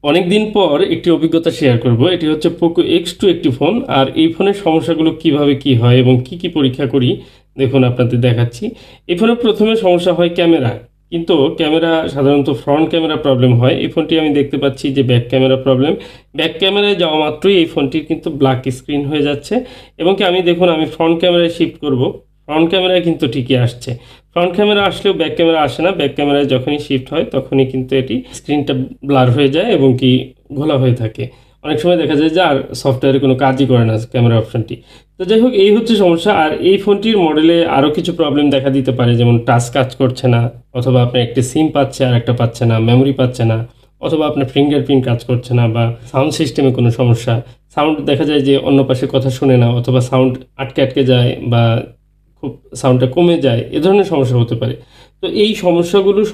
অনেকদিন পর একটি অভিজ্ঞতা শেয়ার করব। এটি হচ্ছে পোকো X2 একটি ফোন। আর এই ফোনের সমস্যাগুলো কিভাবে কি হয় এবং কি পরীক্ষা করি দেখুন আপনাদের দেখাচ্ছি। এই ফোনের প্রথমে সমস্যা হয় ক্যামেরা, কিন্তু ক্যামেরা সাধারণত ফ্রন্ট ক্যামেরা প্রবলেম হয়। এই ফোনটি আমি দেখতে পাচ্ছি যে ব্যাক ক্যামেরা প্রবলেম। ব্যাক ক্যামেরায় যাওয়া মাত্রই এই ফোনটির কিন্তু ব্ল্যাক স্ক্রিন হয়ে যাচ্ছে এবং কি আমি দেখুন আমি ফ্রন্ট ক্যামেরায় শিফট করব, ফ্রন্ট ক্যামেরায় কিন্তু ঠিকই আসছে। ফ্রন্ট ক্যামেরা আসলেও ব্যাক ক্যামেরা আসে না। ব্যাক ক্যামেরায় যখনই শিফট হয় তখনই কিন্তু এটি স্ক্রিনটা ব্লার হয়ে যায় এবং কি ঘোলা হয়ে থাকে। অনেক সময় দেখা যায় যে আর সফটওয়্যারে কোনো কাজই করে না ক্যামেরা অপশনটি। তো যাই হোক, এই হচ্ছে সমস্যা। আর এই ফোনটির মডেলে আরও কিছু প্রবলেম দেখা দিতে পারে, যেমন টাচ কাজ করছে না, অথবা আপনার একটি সিম পাচ্ছে আর একটা পাচ্ছে না, মেমোরি পাচ্ছে না, অথবা আপনার ফিঙ্গারপ্রিন্ট কাজ করছে না, বা সাউন্ড সিস্টেমে কোনো সমস্যা, সাউন্ড দেখা যায় যে অন্য পাশে কথা শুনে না, অথবা সাউন্ড আটকে আটকে যায় বা খুব সাউন্ডটা কমে যায়, এ ধরনের সমস্যা হতে পারে। তো এই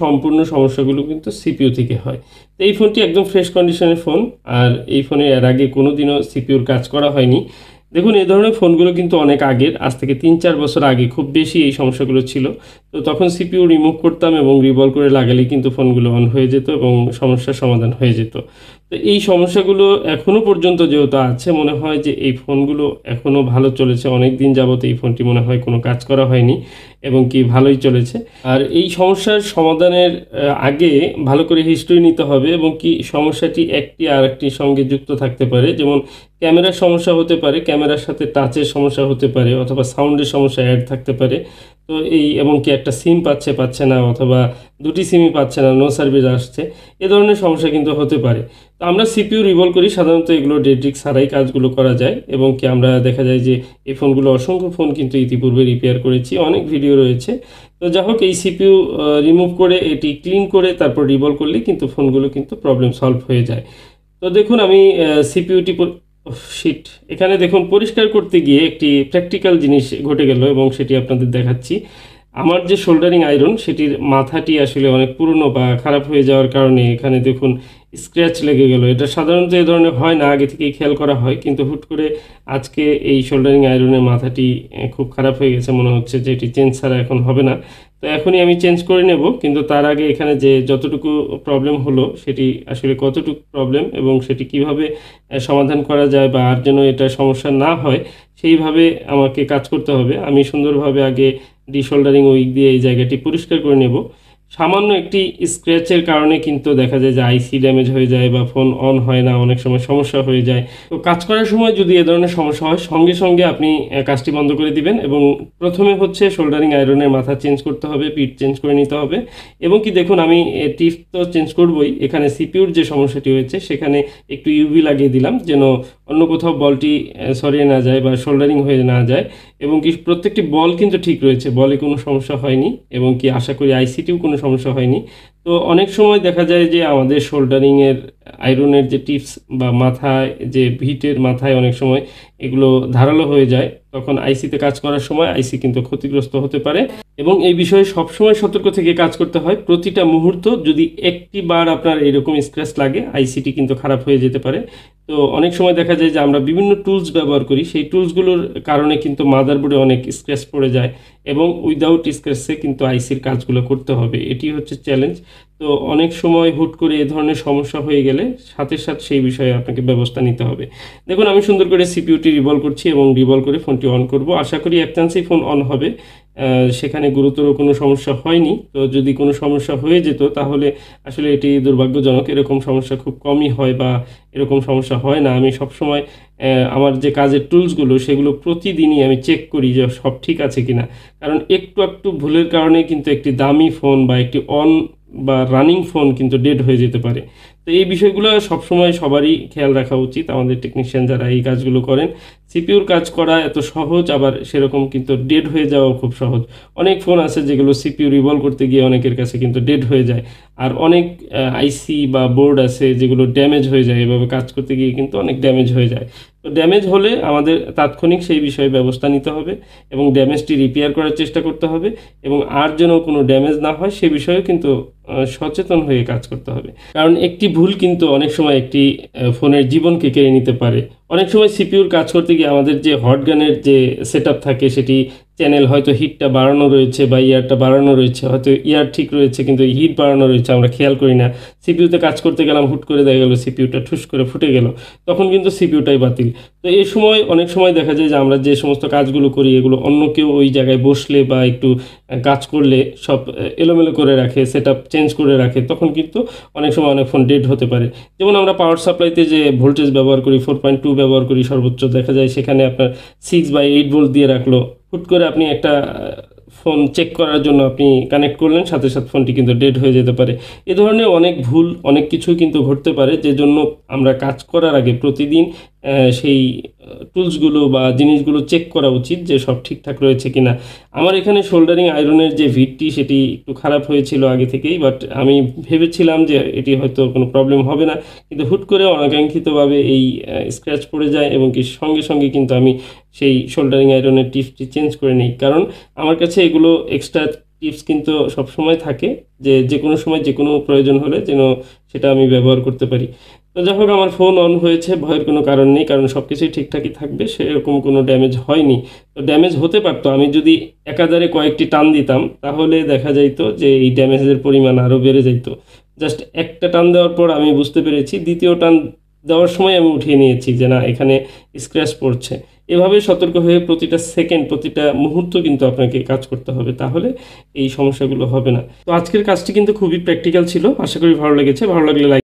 সম্পূর্ণ সমস্যাগুলো কিন্তু সিপিইউ থেকে হয়। তো এই ফোনটি একদম ফ্রেশ কন্ডিশনের ফোন, আর এই ফোনে এর আগে কোনো দিনও সিপিইউর কাজ করা হয়নি। দেখুন, এই ধরনের ফোনগুলো কিন্তু অনেক আগের, আজ থেকে 3-4 বছর আগে খুব বেশি এই সমস্যাগুলো ছিল। তো তখন সিপিইউ রিমুভ করতাম এবং রিভলভ করে লাগালেই কিন্তু ফোনগুলো অন হয়ে যেত এবং সমস্যার সমাধান হয়ে যেত। তো এই সমস্যাগুলো এখনও পর্যন্ত যেহেতু আছে, মনে হয় যে এই ফোনগুলো এখনও ভালো চলেছে। অনেক দিন যাবত এই ফোনটি মনে হয় কোনো কাজ করা হয়নি এবং কি ভালোই চলেছে। আর এই সমস্যার সমাধানের আগে ভালো করে হিস্ট্রি নিতে হবে এবং কি সমস্যাটি একটি আর একটির সঙ্গে যুক্ত থাকতে পারে। যেমন ক্যামেরার সমস্যা হতে পারে, ক্যামেরার সাথে টাচের সমস্যা হতে পারে, অথবা সাউন্ডের সমস্যা অ্যাড থাকতে পারে। তো এই এবং কি একটা সিম পাচ্ছে না, অথবা দুটি সিমই পাচ্ছে না, নো সার্ভিস আসছে, এ ধরনের সমস্যা কিন্তু হতে পারে। তো আমরা সিপিইউ রিভলভ করি, সাধারণত এগুলো ডেড রিস্ক ছাড়াই কাজগুলো করা যায় এবং কি আমরা দেখা যায় যে এই ফোনগুলো অসংখ্য ফোন কিন্তু ইতিপূর্বে রিপেয়ার করেছি, অনেক ভিডিও রয়েছে। তো যাই হোক, এই সিপিইউ রিমুভ করে এটি ক্লিন করে তারপর রিভলভ করলে কিন্তু ফোনগুলো কিন্তু প্রবলেম সলভ হয়ে যায়। তো দেখুন আমি সিপিইউটি শিট এখানে দেখুন পরিষ্কার করতে গিয়ে একটি প্র্যাকটিক্যাল জিনিস ঘটে গেল এবং সেটি আপনাদের দেখাচ্ছি। আমার যে শোল্ডারিং আয়রন, সেটির মাথাটি আসলে অনেক পুরনো বা খারাপ হয়ে যাওয়ার কারণে এখানে দেখুন স্ক্র্যাচ লেগে গেল। এটা সাধারণত এই ধরনের হয় না, আগে থেকেই খেয়াল করা হয়, কিন্তু হুট করে আজকে এই শোল্ডারিং আয়রনের মাথাটি খুব খারাপ হয়ে গেছে। মনে হচ্ছে যে এটি চেঞ্জ ছাড়া এখন হবে না। তো এখনই আমি চেঞ্জ করে নেব, কিন্তু তার আগে এখানে যে যতটুকু প্রবলেম হলো সেটি আসলে কতটুকু প্রবলেম এবং সেটি কিভাবে সমাধান করা যায় বা আর যেন এটা সমস্যা না হয় সেইভাবে আমাকে কাজ করতে হবে। আমি সুন্দরভাবে আগে ডিশোল্ডারিং উইক দিয়ে এই জায়গাটি পরিষ্কার করে নেব। সামান্য একটি স্ক্র্যাচের কারণে কিন্তু দেখা যায় যে আইসি ড্যামেজ হয়ে যায় বা ফোন অন হয় না, অনেক সময় সমস্যা হয়ে যায়। তো কাজ করার সময় যদি এ ধরনের সমস্যা হয়, সঙ্গে সঙ্গে আপনি কাজটি বন্ধ করে দিবেন এবং প্রথমে হচ্ছে শোল্ডারিং আয়রনের মাথা চেঞ্জ করতে হবে, পিঠ চেঞ্জ করে নিতে হবে। এবং কি দেখুন আমি টিপ তো চেঞ্জ করবই, এখানে সিপিইউর যে সমস্যাটি হয়েছে সেখানে একটু ইউভি লাগিয়ে দিলাম যেন অন্য কোথাও বলটি সরিয়ে না যায় বা শোল্ডারিং হয়ে না যায়। এবং কি প্রত্যেকটি বল কিন্তু ঠিক রয়েছে, বলে কোনো সমস্যা হয়নি এবং কি আশা করি আইসিটিও কোনো সমস্যা হয়নি। তো অনেক সময় দেখা যায় যে আমাদের শোল্ডারিংয়ের আয়রনের যে টিপস বা মাথায় যে ভিটের মাথায় অনেক সময় এগুলো ধারালো হয়ে যায়, তখন আইসিতে কাজ করার সময় আইসি কিন্তু ক্ষতিগ্রস্ত হতে পারে। এবং এই বিষয়ে সবসময় সতর্ক থেকে কাজ করতে হয়। প্রতিটা মুহূর্ত যদি একটি বার আপনার এরকম স্ক্র্যাচ লাগে, আইসিটি কিন্তু খারাপ হয়ে যেতে পারে। তো অনেক সময় দেখা যায় যে আমরা বিভিন্ন টুলস ব্যবহার করি, সেই টুলসগুলোর কারণে কিন্তু মাদারবোর্ডে অনেক স্ক্র্যাচ পড়ে যায় এবং উইদাউট স্ক্র্যাচে কিন্তু আইসির কাজগুলো করতে হবে, এটি হচ্ছে চ্যালেঞ্জ। তো অনেক সময় হুট করে এ ধরনের সমস্যা হয়ে গেলে সাথে সাথে সেই বিষয়ে আপনাকে ব্যবস্থা নিতে হবে। দেখুন আমি সুন্দর করে সিপিইউটি রিভলভ করছি এবং রিভলভ করে ফোনটি অন করব। আশা করি এক চান্সেই ফোন অন হবে, সেখানে গুরুতর কোনো সমস্যা হয়নি। তো যদি কোনো সমস্যা হয়ে যেত তাহলে আসলে এটি দুর্ভাগ্যজনক। এরকম সমস্যা খুব কমই হয় বা এরকম সমস্যা হয় না। আমি সবসময় আমার যে কাজের টুলসগুলো সেগুলো প্রতিদিনই আমি চেক করি যে সব ঠিক আছে কিনা, কারণ একটু একটু ভুলের কারণে কিন্তু একটি দামি ফোন বা একটি অন বা রানিং ফোন কিন্তু ডেড হয়ে যেতে পারে। তো এই বিষয়গুলো সবসময় সবারই খেয়াল রাখা উচিত, আমাদের টেকনিশিয়ান যারা এই কাজগুলো করেন। সিপিইউর কাজ করা এত সহজ, আবার সেরকম কিন্তু ডেড হয়ে যাওয়াও খুব সহজ। অনেক ফোন আছে যেগুলো সিপিইউ রিভলভ করতে গিয়ে অনেকের কাছে কিন্তু ডেড হয়ে যায়, আর অনেক আইসি বা বোর্ড আছে যেগুলো ড্যামেজ হয়ে যায়, এভাবে কাজ করতে গিয়ে কিন্তু অনেক ড্যামেজ হয়ে যায়। তো ড্যামেজ হলে আমাদের তাৎক্ষণিক সেই বিষয়ে ব্যবস্থা নিতে হবে এবং ড্যামেজটি রিপেয়ার করার চেষ্টা করতে হবে এবং আর যেন কোনো ড্যামেজ না হয় সে বিষয়েও কিন্তু সচেতন হয়ে কাজ করতে হবে। কারণ একটি ভুল কিন্তু অনেক সময় একটি ফোনের জীবনকে কেড়ে নিতে পারে। অনেক সময় সিপিইউর কাজ করতে গিয়ে আমাদের যে হট গানের যে সেটআপ থাকে সেটি চ্যানেল হয়তো হিটটা বাড়ানো রয়েছে বা ইয়ারটা বাড়ানো রয়েছে, হয়তো ইয়ার ঠিক রয়েছে কিন্তু হিট বাড়ানো রয়েছে, আমরা খেয়াল করি না। সিপিইউতে কাজ করতে গেলাম, হুট করে দেখা গেলো সিপিইউটা ঠুস করে ফুটে গেল, তখন কিন্তু সিপিইউটাই বাতিল। তো এই সময় অনেক সময় দেখা যায় যে আমরা যে সমস্ত কাজগুলো করি এগুলো অন্য কেউ ওই জায়গায় বসলে বা একটু কাজ করলে সব এলোমেলো করে রাখে, সেটআপ চেঞ্জ করে রাখে, তখন কিন্তু অনেক সময় অনেক ফোন ডেড হতে পারে। যেমন আমরা পাওয়ার সাপ্লাইতে যে ভোল্টেজ ব্যবহার করি 4.2 ব্যবহার করি সর্বোচ্চ, দেখা যায় সেখানে আপনার 6/8 ভোল্ট দিয়ে রাখলো, হুট করে আপনি একটা ফোন চেক করার জন্য আপনি কানেক্ট করলেন, সাথে সাথে ফোনটি কিন্তু ডেড হয়ে যেতে পারে। এ ধরনের অনেক ভুল, অনেক কিছুই কিন্তু ঘটতে পারে, যে জন্য আমরা কাজ করার আগে প্রতিদিন সেই টুলসগুলো বা জিনিসগুলো চেক করা উচিত যে সব ঠিকঠাক রয়েছে কিনা। আমার এখানে সোল্ডারিং আয়রনের যে ভিটটি সেটি একটু খারাপ হয়েছিল আগে থেকেই, বাট আমি ভেবেছিলাম যে এটি হয়তো কোনো প্রবলেম হবে না, কিন্তু হুট করে অনাকাঙ্ক্ষিতভাবে এই স্ক্র্যাচ পড়ে যায় এবং কি সঙ্গে সঙ্গে কিন্তু আমি সেই সোল্ডারিং আয়রনের টিপসটি চেঞ্জ করে নিই, কারণ আমার কাছে এগুলো এক্সট্রা টিপস কিন্তু সবসময় থাকে, যে যে কোনো সময় যে কোনো প্রয়োজন হলে যেন সেটা আমি ব্যবহার করতে পারি। তো যাই হোক, আমার ফোন অন হয়েছে, ভয়ের কোনো কারণ নেই, কারণ সব কিছুই ঠিকঠাকই থাকবে, সেরকম কোনো ড্যামেজ হয়নি। তো ড্যামেজ হতে পারতো, আমি যদি একাধারে কয়েকটি টান দিতাম তাহলে দেখা যাইতো যে এই ড্যামেজের পরিমাণ আরও বেড়ে যেত। জাস্ট একটা টান দেওয়ার পর আমি বুঝতে পেরেছি, দ্বিতীয় টান দেওয়ার সময় আমি উঠিয়ে নিয়েছি যে না, এখানে স্ক্র্যাচ পড়ছে। এভাবে সতর্ক হয়ে প্রতিটা সেকেন্ড, প্রতিটা মুহূর্ত কিন্তু আপনাকে কাজ করতে হবে, তাহলে এই সমস্যাগুলো হবে না। তো আজকের কাজটি কিন্তু খুবই প্র্যাকটিক্যাল ছিল, আশা করি ভালো লেগেছে। ভালো লাগলে লাইক